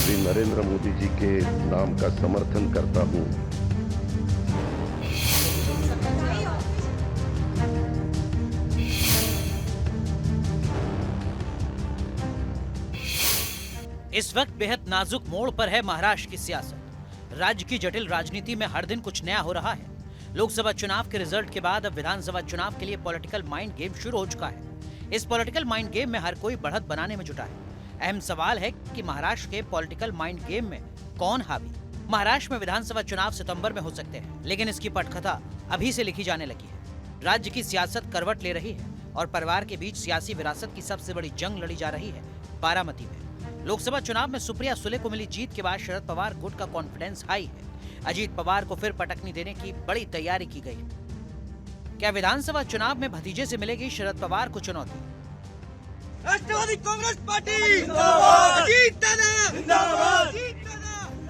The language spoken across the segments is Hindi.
श्री नरेंद्र मोदी जी के नाम का समर्थन करता हूं। इस वक्त बेहद नाजुक मोड़ पर है महाराष्ट्र की सियासत। राज्य की जटिल राजनीति में हर दिन कुछ नया हो रहा है। लोकसभा चुनाव के रिजल्ट के बाद अब विधानसभा चुनाव के लिए पॉलिटिकल माइंड गेम शुरू हो चुका है। इस पॉलिटिकल माइंड गेम में हर कोई बढ़त बनाने में जुटा है। अहम सवाल है कि महाराष्ट्र के पॉलिटिकल माइंड गेम में कौन हावी। महाराष्ट्र में विधानसभा चुनाव सितंबर में हो सकते हैं, लेकिन इसकी पटकथा अभी से लिखी जाने लगी है। राज्य की सियासत करवट ले रही है और परिवार के बीच सियासी विरासत की सबसे बड़ी जंग लड़ी जा रही है बारामती में। लोकसभा चुनाव में सुप्रिया सुले को मिली जीत के बाद शरद पवार गुट का कॉन्फिडेंस हाई है। अजीत पवार को फिर पटकनी देने की बड़ी तैयारी की गई है। क्या विधानसभा चुनाव में भतीजे से मिलेगी शरद पवार को चुनौती? राष्ट्रवादी कांग्रेस पार्टी जिंदाबाद, जिंदाबाद।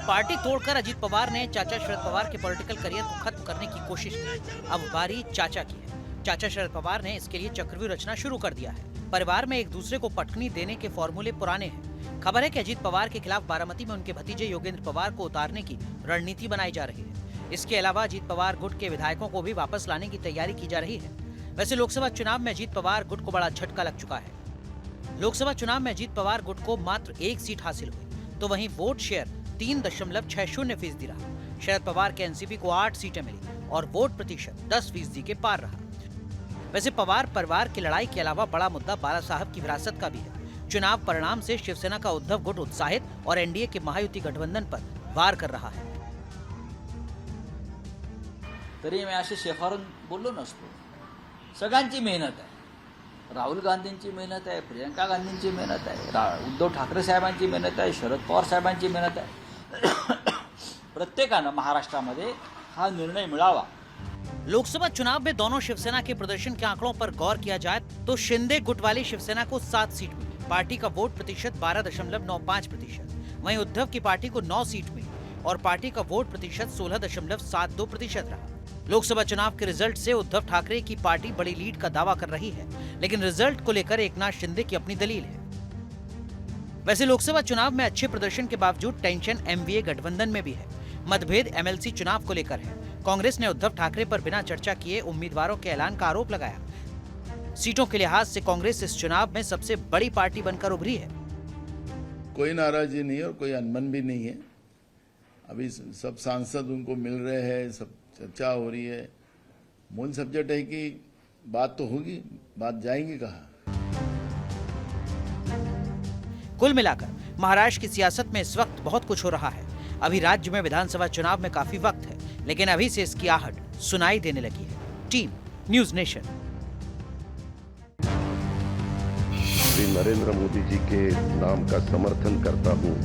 पार्टी तोड़कर अजीत पवार ने चाचा शरद पवार के पॉलिटिकल करियर को खत्म करने की कोशिश की। अब बारी चाचा की है। चाचा शरद पवार ने इसके लिए चक्रव्यूह रचना शुरू कर दिया है। परिवार में एक दूसरे को पटकनी देने के फॉर्मूले पुराने हैं। खबर है कि अजीत पवार के खिलाफ बारामती में उनके भतीजे योगेंद्र पवार को उतारने की रणनीति बनाई जा रही है। इसके अलावा अजीत पवार गुट के विधायकों को भी वापस लाने की तैयारी की जा रही है। वैसे लोकसभा चुनाव में अजीत पवार गुट को बड़ा झटका लग चुका है। लोकसभा चुनाव में अजीत पवार गुट को मात्र एक सीट हासिल हुई, तो वहीं वोट शेयर 3.60% रहा। शरद पवार के एनसीपी को 8 सीटें मिली और वोट प्रतिशत 10% के पार रहा। वैसे पवार परिवार की लड़ाई के अलावा बड़ा मुद्दा बाला साहब की विरासत का भी है। चुनाव परिणाम से शिवसेना का उद्धव गुट उत्साहित और एनडीए के महायुति गठबंधन पर वार कर रहा है। तरी मी अशी शेफारून बोललो नसतो। सगळ्यांची मेहनत आहे। राहुल गांधींची मेहनत आहे, प्रियंका गांधींची मेहनत आहे, उद्धव ठाकरे साहेबांची मेहनत आहे, शरद पवार साहेबांची मेहनत आहे। प्रत्येकानं महाराष्ट्रामध्ये हा निर्णय मिळावा। लोकसभा चुनाव में दोनों शिवसेना के प्रदर्शन के आंकड़ों पर गौर किया जाए तो शिंदे गुट वाली शिवसेना को 7 सीट मिली। पार्टी का वोट प्रतिशत 12.95%। वहीं उद्धव की पार्टी को 9 सीट मिली और पार्टी का वोट प्रतिशत 16.72% रहा। लोकसभा चुनाव के रिजल्ट से उद्धव ठाकरे की पार्टी बड़ी लीड का दावा कर रही है, लेकिन रिजल्ट को लेकर एकनाथ शिंदे की अपनी दलील है। वैसे लोकसभा चुनाव में अच्छे प्रदर्शन के बावजूद टेंशन एमवीए गठबंधन में भी है। मतभेद एमएलसी चुनाव को लेकर है। कांग्रेस ने उद्धव ठाकरे पर बिना चर्चा किए उम्मीदवारों के ऐलान का आरोप लगाया। सीटों के लिहाज से कांग्रेस इस चुनाव में सबसे बड़ी पार्टी बनकर उभरी है। कोई नाराजगी नहीं है और कोई अनबन भी नहीं है। अभी सब सांसद उनको मिल रहे हैं, सब चर्चा हो रही है। मूल सब्जेक्ट है कि बात तो होगी, बात जाएंगी कहाँ। कुल मिलाकर महाराष्ट्र की सियासत में इस वक्त बहुत कुछ हो रहा है। अभी राज्य में विधानसभा चुनाव में काफी वक्त है, लेकिन अभी से इसकी आहट सुनाई देने लगी है। Team news nation. Shri Narendra Modi ji के नाम का समर्थन करता हूं।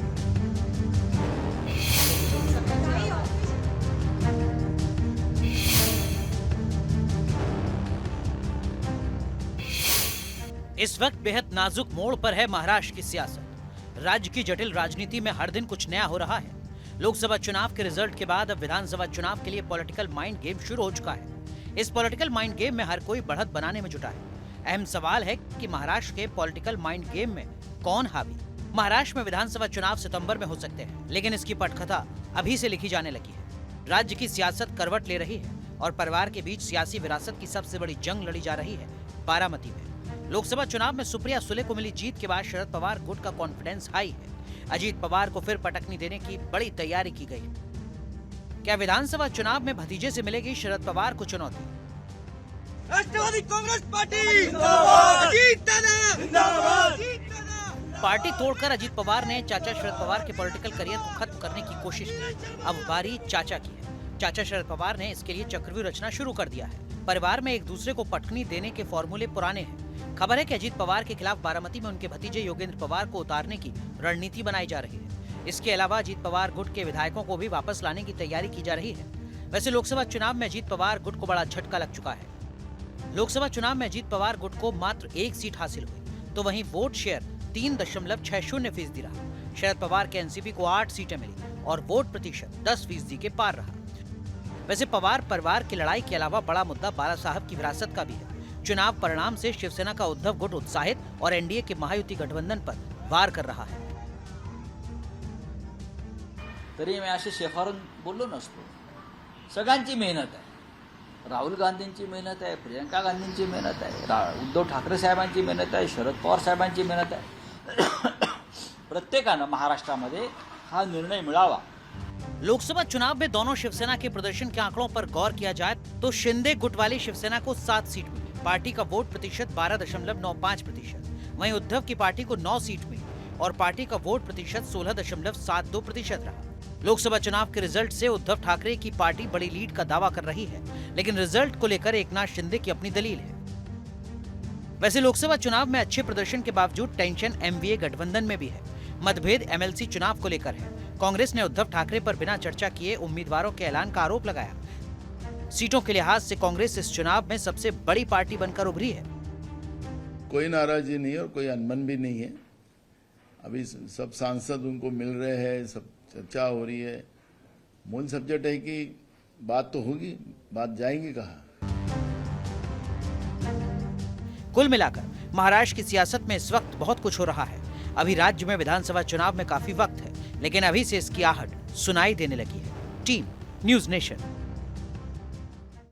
इस वक्त बेहद नाजुक मोड़ पर है महाराष्ट्र की सियासत। राज्य की जटिल राजनीति में हर दिन कुछ नया हो रहा है। लोकसभा चुनाव के रिजल्ट के बाद अब विधानसभा चुनाव के लिए पॉलिटिकल माइंड गेम शुरू हो चुका है। इस पॉलिटिकल माइंड गेम में हर कोई बढ़त बनाने में जुटा है। अहम सवाल है कि महाराष्ट्र के पॉलिटिकल माइंड गेम में कौन हावी। महाराष्ट्र में विधानसभा चुनाव सितंबर में हो सकते हैं, लेकिन इसकी पटकथा अभी से लिखी जाने लगी है। राज्य की सियासत करवट ले रही है और परिवार के बीच सियासी विरासत की सबसे बड़ी जंग लड़ी जा रही है बारामती में। लोकसभा चुनाव में सुप्रिया सुले को मिली जीत के बाद शरद पवार गुट का कॉन्फिडेंस हाई है। अजीत पवार को फिर पटकनी देने की बड़ी तैयारी की गई है। क्या विधानसभा चुनाव में भतीजे से मिलेगी शरद पवार को चुनौती? राष्ट्रवादी कांग्रेस पार्टी जिंदाबाद, जिंदाबाद। पार्टी तोड़कर अजीत पवार ने चाचा शरद पवार के पॉलिटिकल करियर को खत्म करने की कोशिश की। अब बारी चाचा की है। चाचा शरद पवार ने इसके लिए चक्रव्यूह रचना शुरू कर दिया है। परिवार में एक दूसरे को पटकनी देने के फॉर्मूले पुराने हैं। खबर है कि अजीत पवार के खिलाफ बारामती में उनके भतीजे योगेंद्र पवार को उतारने की रणनीति बनाई जा रही है। इसके अलावा अजीत पवार गुट के विधायकों को भी वापस लाने की तैयारी की जा रही है। वैसे लोकसभा चुनाव में अजीत पवार गुट को बड़ा झटका लग चुका है। लोकसभा चुनाव में अजीत पवार गुट को मात्र एक सीट हासिल हुई, तो वहीं वोट शेयर 3.60% रहा। शरद पवार के एनसीपी को 8 सीटें मिली और वोट प्रतिशत 10% के पार रहा। वैसे पवार परिवार की लड़ाई के अलावा बड़ा मुद्दा बाला साहब की विरासत का भी है। चुनाव परिणाम से शिवसेना का उद्धव गुट उत्साहित और एनडीए के महायुति गठबंधन पर वार कर रहा है। तरी मी अशी शेफारून बोललो नसतो. सगळ्यांची मेहनत आहे. राहुल गांधींची मेहनत आहे, प्रियंका गांधींची मेहनत आहे, उद्धव ठाकरे साहेबांची मेहनत आहे, शरद पवार साहेबांची मेहनत आहे. प्रत्येकानं महाराष्ट्रामध्ये हा निर्णय मिळावा. लोकसभा चुनाव में दोनों शिवसेना के प्रदर्शन के आंकड़ों पर गौर किया जाए तो शिंदे गुट वाली शिवसेना को 7 सीट मिली. पार्टी का वोट प्रतिशत 12.95%. वहीं उद्धव की पार्टी को 9 सीट मिली और पार्टी का वोट प्रतिशत 16.72% रहा. लोकसभा चुनाव के रिजल्ट से उद्धव ठाकरे की पार्टी बड़ी लीड का दावा कर रही है, लेकिन रिजल्ट को लेकर एकनाथ शिंदे की अपनी दलील है. वैसे लोकसभा चुनाव में अच्छे प्रदर्शन के बावजूद टेंशन एमवीए गठबंधन में भी है. मतभेद एमएलसी चुनाव को लेकर है. कांग्रेस ने उद्धव ठाकरे पर बिना चर्चा किए उम्मीदवारों के ऐलान का आरोप लगाया. सीटों के लिहाज से कांग्रेस इस चुनाव में सबसे बड़ी पार्टी बनकर उभरी है. कोई नाराजी नहीं और कोई अनबन भी नहीं है. अभी सब सांसद उनको मिल रहे हैं, सब चर्चा हो रही है. मूल सब्जेक्ट है कि बात तो होगी, बात जाएंगी कहाँ. कुल मिलाकर महाराष्ट्र की सियासत में इस वक्त बहुत कुछ हो रहा है. अभी राज्य में विधानसभा चुनाव में काफी वक्त है, लेकिन अभी से इसकी आहट सुनाई देने लगी है. Team news nation.